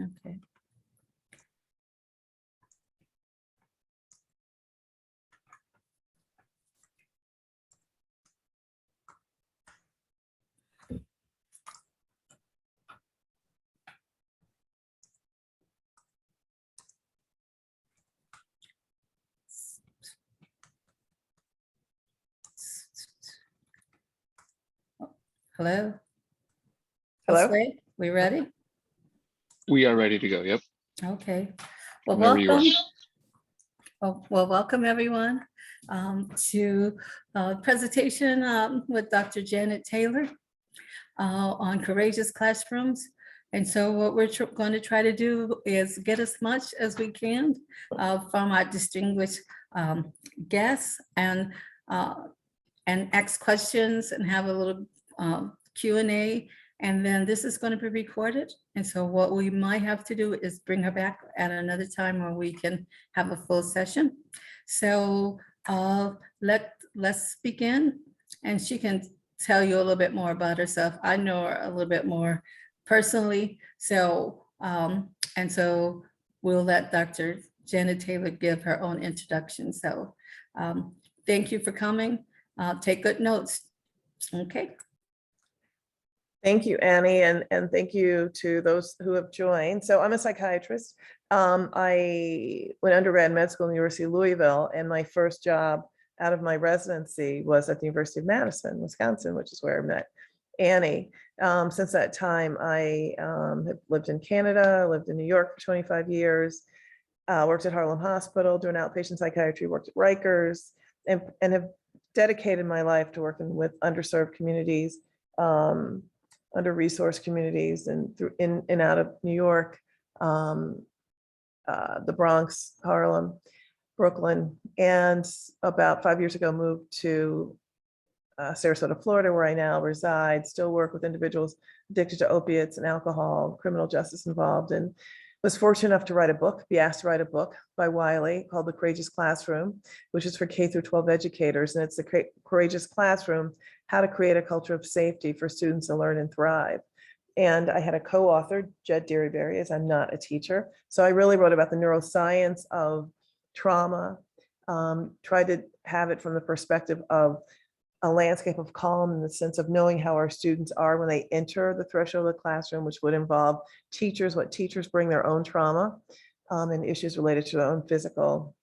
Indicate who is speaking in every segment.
Speaker 1: Okay. Hello?
Speaker 2: Hello?
Speaker 1: Jose, we ready?
Speaker 3: We are ready to go. Yep.
Speaker 1: Okay. Well,
Speaker 3: Whenever you are.
Speaker 1: welcome. Well, welcome everyone to presentation with Dr. Janet Taylor on courageous classrooms. And so what we're going to try to do is get as much as we can from our distinguished guests and ask questions and have a little Q&A. And then this is going to be recorded. And so what we might have to do is bring her back at another time where we can have a full session. So let's begin. And she can tell you a little bit more about herself. I know her a little bit more personally. So, and so we'll let Dr. Janet Taylor give her own introduction. So thank you for coming. Take good notes. Okay.
Speaker 2: Thank you, Annie, and thank you to those who have joined. So I'm a psychiatrist. I went undergrad med school in the University of Louisville, and my first job out of my residency was at the University of Madison, Wisconsin, which is where I met Annie. Since that time, I have lived in Canada, lived in New York for 25 years, worked at Harlem Hospital doing outpatient psychiatry, worked at Rikers, and have dedicated my life to working with underserved communities, under-resourced communities, and through in and out of New York, the Bronx, Harlem, Brooklyn, and about 5 years ago moved to Sarasota, Florida, where I now reside. Still work with individuals addicted to opiates and alcohol, criminal justice involved, and was fortunate enough to write a book, be asked to write a book by Wiley called The Courageous Classroom, which is for K through 12 educators. And it's the Courageous Classroom, how to create a culture of safety for students to learn and thrive. And I had a co-author, Jed Derryberry, as I'm not a teacher. So I really wrote about the neuroscience of trauma, tried to have it from the perspective of a landscape of calm in the sense of knowing how our students are when they enter the threshold of the classroom, which would involve teachers, what teachers bring their own trauma and issues related to their own physical,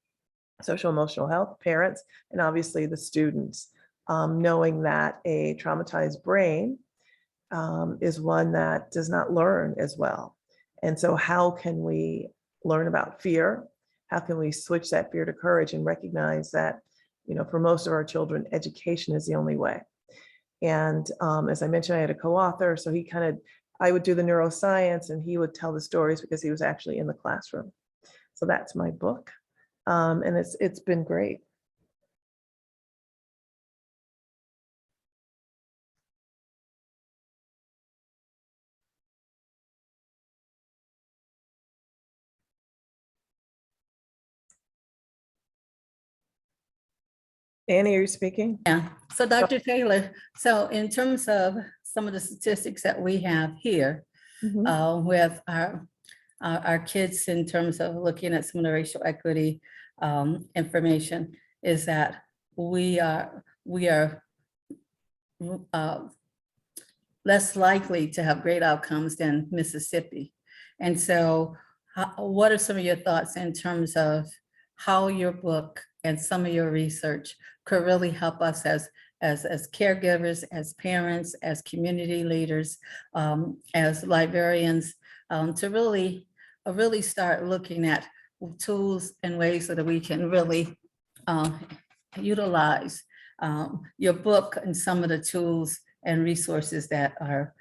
Speaker 2: social, emotional health, parents, and obviously the students, knowing that a traumatized brain is one that does not learn as well. And so how can we learn about fear? How can we switch that fear to courage and recognize that, you know, for most of our children, education is the only way. And as I mentioned, I had a co-author, so I would do the neuroscience and he would tell the stories because he was actually in the classroom. So that's my book. And it's been great. Annie, are you speaking?
Speaker 1: Yeah. So Dr. Taylor, so in terms of some of the statistics that we have here with our kids in terms of looking at some of the racial equity information, is that we are less likely to have great outcomes than Mississippi. And so what are some of your thoughts in terms of how your book and some of your research could really help us as caregivers, as parents, as community leaders, as librarians, to really start looking at tools and ways so that we can really utilize your book and some of the tools and resources that are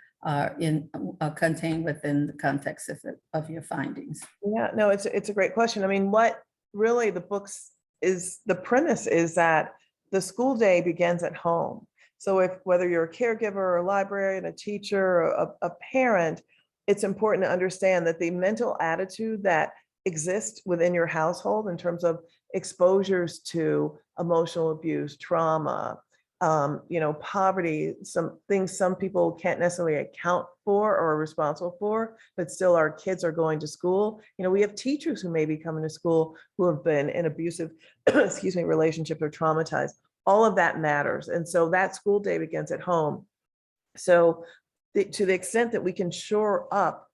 Speaker 1: contained within the context of your findings?
Speaker 2: Yeah, no, it's a great question. I mean, what really the books is, the premise is that the school day begins at home. So whether you're a caregiver or a librarian, a teacher, or a parent, it's important to understand that the mental attitude that exists within your household in terms of exposures to emotional abuse, trauma, poverty, some things some people can't necessarily account for or are responsible for, but still our kids are going to school. We have teachers who may be coming to school who have been in abusive, excuse me, relationships or traumatized. All of that matters. And so that school day begins at home. So to the extent that we can shore up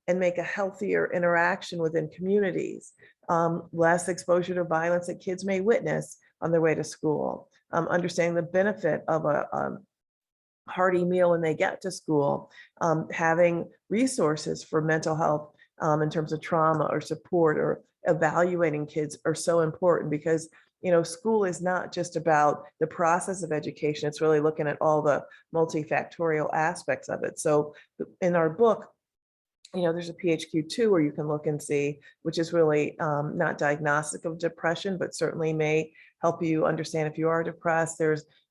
Speaker 2: and make a healthier interaction within communities, less exposure to violence that kids may witness on their way to school, understanding the benefit of a hearty meal when they get to school, having resources for mental health in terms of trauma or support or evaluating kids are so important, because school is not just about the process of education. It's really looking at all the multifactorial aspects of it. So in our book, there's a PHQ-2 where you can look and see, which is really not diagnostic of depression, but certainly may help you understand if you are depressed.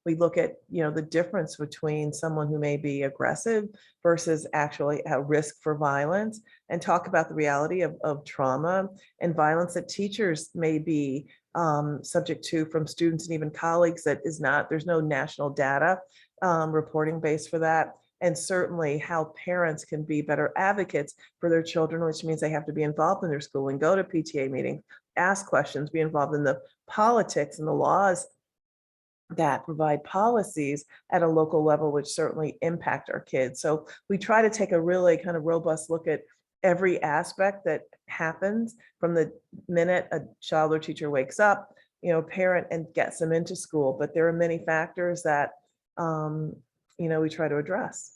Speaker 2: We look at, the difference between someone who may be aggressive versus actually at risk for violence, and talk about the reality of trauma and violence that teachers may be subject to from students and even colleagues. There's no national data reporting base for that. And certainly how parents can be better advocates for their children, which means they have to be involved in their school and go to PTA meetings, ask questions, be involved in the politics and the laws that provide policies at a local level, which certainly impact our kids. So we try to take a really kind of robust look at every aspect that happens from the minute a child or teacher wakes up, parent, and gets them into school. But there are many factors that we try to address.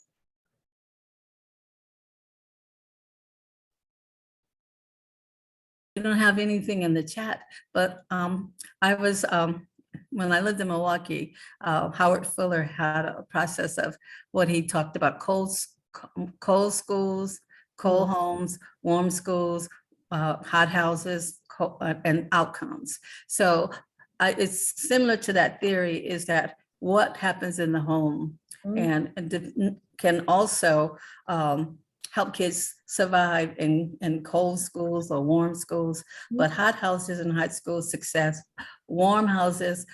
Speaker 1: We don't have anything in the chat, but I was, when I lived in Milwaukee, Howard Fuller had a process of what he talked about: cold schools, cold homes, warm schools, hot houses, and outcomes. So it's similar to that theory, is that what happens in the home and can also help kids survive in cold schools or warm schools, but hot houses and hot schools success, warm houses,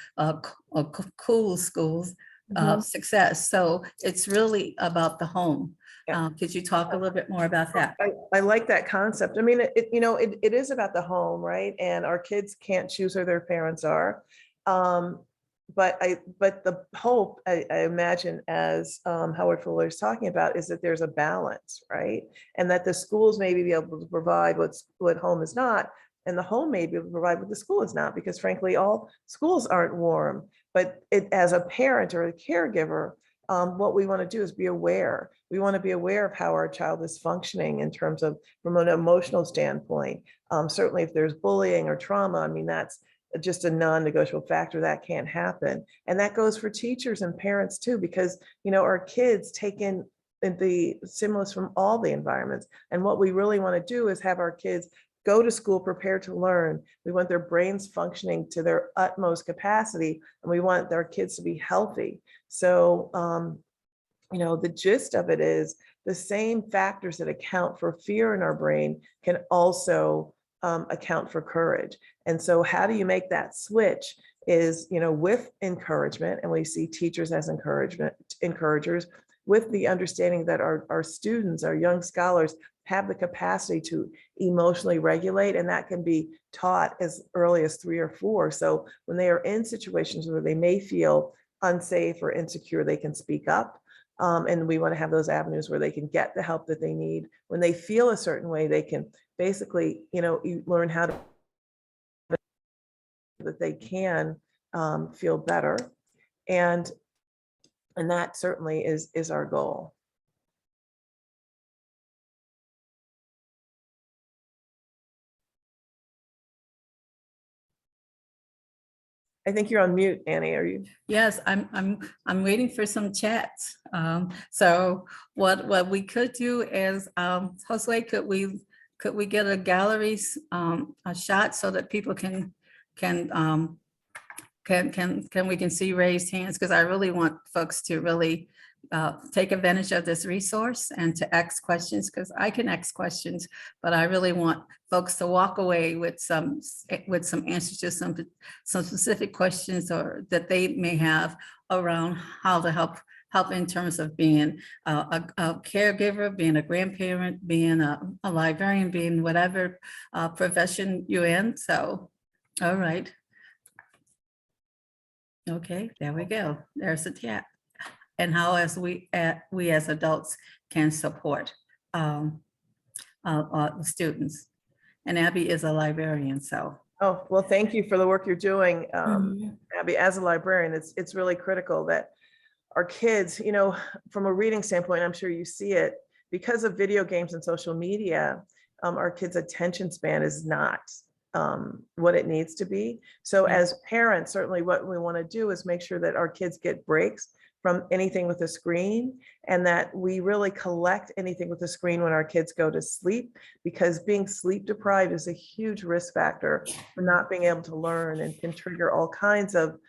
Speaker 1: cool schools success. So it's really about the home.
Speaker 2: Yeah.
Speaker 1: Could you talk a little bit more about that?
Speaker 2: I like that concept. I mean, it is about the home, right? And our kids can't choose who their parents are. But the hope, I imagine, as Howard Fuller is talking about, is that there's a balance, right? And that the schools may be able to provide what home is not, and the home may be able to provide what the school is not, because frankly, all schools aren't warm. But as a parent or a caregiver, what we want to do is be aware. We want to be aware of how our child is functioning in terms of, from an emotional standpoint. Certainly if there's bullying or trauma, I mean, that's just a non-negotiable factor. That can't happen. And that goes for teachers and parents too, because our kids take in the stimulus from all the environments. And what we really want to do is have our kids go to school prepared to learn. We want their brains functioning to their utmost capacity, and we want their kids to be healthy. So the gist of it is the same factors that account for fear in our brain can also account for courage. And so how do you make that switch is, with encouragement, and we see teachers as encouragers, with the understanding that our students, our young scholars, have the capacity to emotionally regulate, and that can be taught as early as 3 or 4. So when they are in situations where they may feel unsafe or insecure, they can speak up. And we want to have those avenues where they can get the help that they need. When they feel a certain way, they can basically, learn how to, that they can feel better. And that certainly is our goal. I think you're on mute, Annie. Are you?
Speaker 1: Yes, I'm waiting for some chats. So what we could do is, Josue, could we get a galleries a shot so that people can we can see raised hands, because I really want folks to really take advantage of this resource and to ask questions, because I can ask questions, but I really want folks to walk away with some answers to some specific questions or that they may have around how to help in terms of being a caregiver, being a grandparent, being a librarian, being whatever profession you're in. So, all right. Okay, there we go. There's a chat. And how as we as adults can support the students. And Abby is a librarian, so.
Speaker 2: Oh, well, thank you for the work you're doing,
Speaker 1: Mhm.
Speaker 2: Abby. As a librarian, it's really critical that our kids, you know, from a reading standpoint, I'm sure you see it, because of video games and social media, our kids' attention span is not what it needs to be. So as parents, certainly what we want to do is make sure that our kids get breaks from anything with a screen, and that we really collect anything with a screen when our kids go to sleep, because being sleep deprived is a huge risk factor for not being able to learn and can trigger all kinds of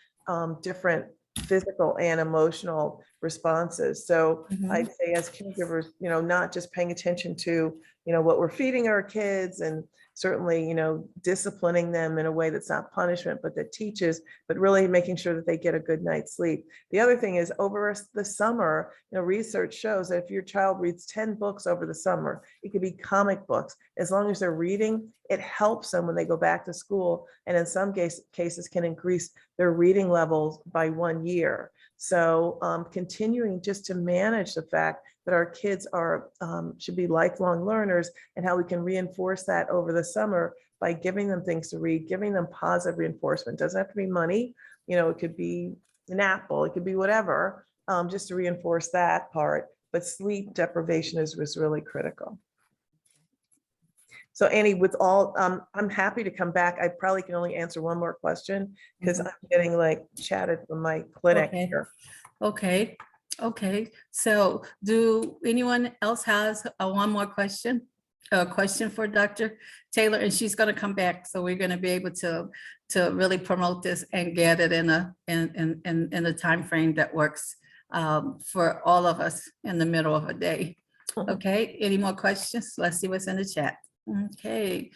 Speaker 2: different physical and emotional responses. So
Speaker 1: Mhm.
Speaker 2: I'd say as caregivers, you know, not just paying attention to, you know, what we're feeding our kids, and certainly, you know, disciplining them in a way that's not punishment, but that teaches, but really making sure that they get a good night's sleep. The other thing is, over the summer, you know, research shows that if your child reads 10 books over the summer, it could be comic books, as long as they're reading, it helps them when they go back to school, and in some cases can increase their reading levels by 1 year. So continuing just to manage the fact that our kids are should be lifelong learners, and how we can reinforce that over the summer by giving them things to read, giving them positive reinforcement. Doesn't have to be money, you know, it could be an apple, it could be whatever, just to reinforce that part. But sleep deprivation is really critical. So Annie, with all, I'm happy to come back. I probably can only answer one more question, because I'm getting like chatted from my clinic
Speaker 1: Okay.
Speaker 2: here.
Speaker 1: Okay. So do anyone else has one more question? A question for Dr. Taylor, and she's going to come back. So we're going to be able to really promote this and get it in a time frame that works for all of us in the middle of a day. Okay, any more questions? Let's see what's in the chat. Okay,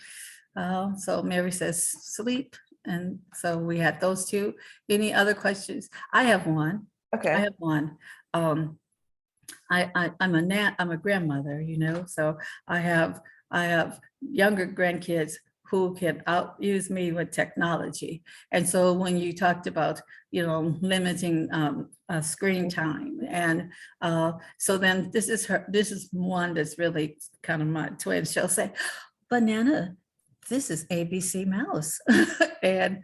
Speaker 1: so Mary says sleep, and so we had those two. Any other questions? I have one.
Speaker 2: Okay.
Speaker 1: I have one. I'm a grandmother, you know, so I have younger grandkids who can outuse me with technology. And so when you talked about, you know, limiting screen time, and so then this is one that's really kind of my twin. She'll say, "Banana, this is ABC Mouse," and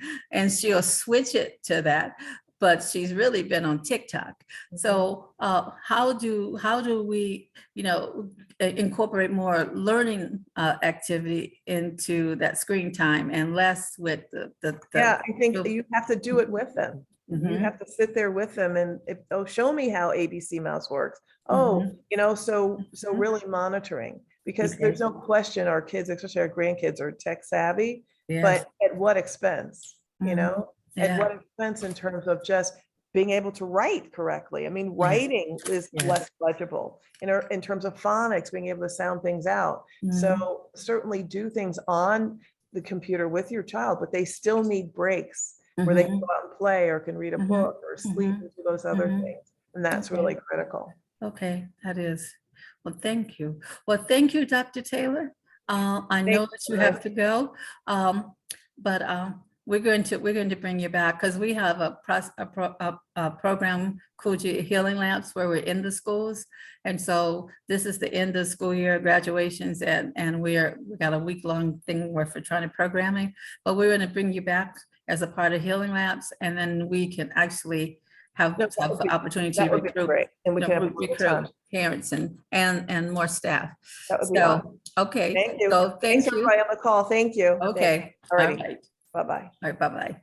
Speaker 1: she'll switch it to that. But she's really been on TikTok. So how do we, you know, incorporate more learning activity into that screen time and less with the
Speaker 2: Yeah, I think you have to do it with them. You have to sit there with them and show me how ABC Mouse works. You know, so really monitoring, because there's no question our kids, especially our grandkids, are tech savvy, but at what expense, you know? At what expense in terms of just being able to write correctly? I mean, writing is less legible in terms of phonics, being able to sound things out. So certainly do things on the computer with your child, but they still need breaks where they can go out and play, or can read a book, or sleep into those other things. And that's really critical.
Speaker 1: Okay, that is. Well, thank you. Well, thank you, Dr. Taylor. I know that you have to go, but we're going to bring you back, because we have a program called Healing Labs, where we're in the schools. And so this is the end of school year graduations, and we got a week-long thing where for trying to programming, but we're going to bring you back as a part of Healing Labs, and then we can actually have the opportunity to recruit,
Speaker 2: and we can
Speaker 1: recruit parents and more staff.
Speaker 2: That would be awesome.
Speaker 1: Okay.
Speaker 2: Thank you.
Speaker 1: So
Speaker 2: Thanks everybody on the call. Thank you.
Speaker 1: Okay.
Speaker 2: All
Speaker 1: All
Speaker 2: right.
Speaker 1: right.
Speaker 2: Bye-bye.
Speaker 1: All right. Bye-bye.